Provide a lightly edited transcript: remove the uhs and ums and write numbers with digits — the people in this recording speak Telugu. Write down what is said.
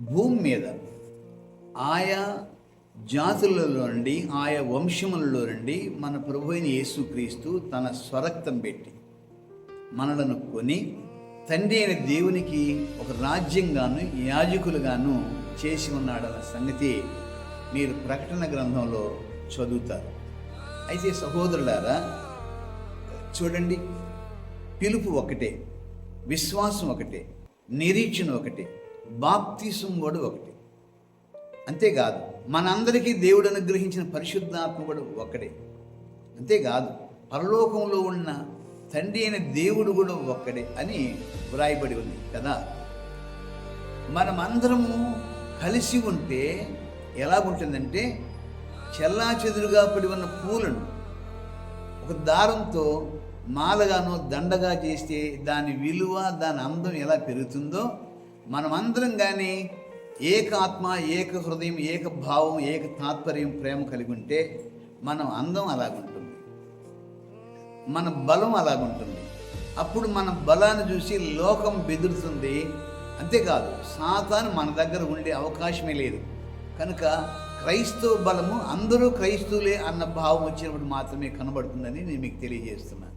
భూమి మీద ఆయా జాతులలో నుండి ఆయా వంశములలో నుండి మన ప్రభు అయిన యేసుక్రీస్తు తన స్వరక్తం పెట్టి మనలను కొని తండ్రి అయిన దేవునికి ఒక రాజ్యంగాను యాజకులుగాను చేసి ఉన్నాడన్న సంగతి మీరు ప్రకటన గ్రంథంలో చదువుతారు. అయితే సహోదరులారా చూడండి, పిలుపు ఒకటే, విశ్వాసం ఒకటే, నిరీక్షణ ఒకటే, బాప్తిసం కూడా ఒకటే. అంతేకాదు మనందరికీ దేవుడు అనుగ్రహించిన పరిశుద్ధాత్మ కూడా ఒక్కడే. అంతేకాదు పరలోకంలో ఉన్న తండ్రి అయిన దేవుడు కూడా ఒక్కడే అని వ్రాయబడి ఉంది కదా. మనమందరము కలిసి ఉంటే ఎలాగుంటుందంటే, చెల్లాచెదురుగా పడి ఉన్న పూలను ఒక దారంతో మాలగానో దండగా చేస్తే దాని విలువ, దాని అందం ఎలా పెరుగుతుందో, మనమందరం కానీ ఏక ఆత్మ, ఏక హృదయం, ఏక భావం, ఏక తాత్పర్యం, ప్రేమ కలిగి ఉంటే మనం అందం అలాగుంటుంది, మన బలం అలాగుంటుంది. అప్పుడు మన బలాన్ని చూసి లోకం బెదురుతుంది. అంతేకాదు సాతాను మన దగ్గర ఉండే అవకాశమే లేదు. కనుక క్రైస్తవ బలము అందరూ క్రైస్తవులే అన్న భావం వచ్చినప్పుడు మాత్రమే కనబడుతుందని నేను మీకు తెలియజేస్తున్నాను.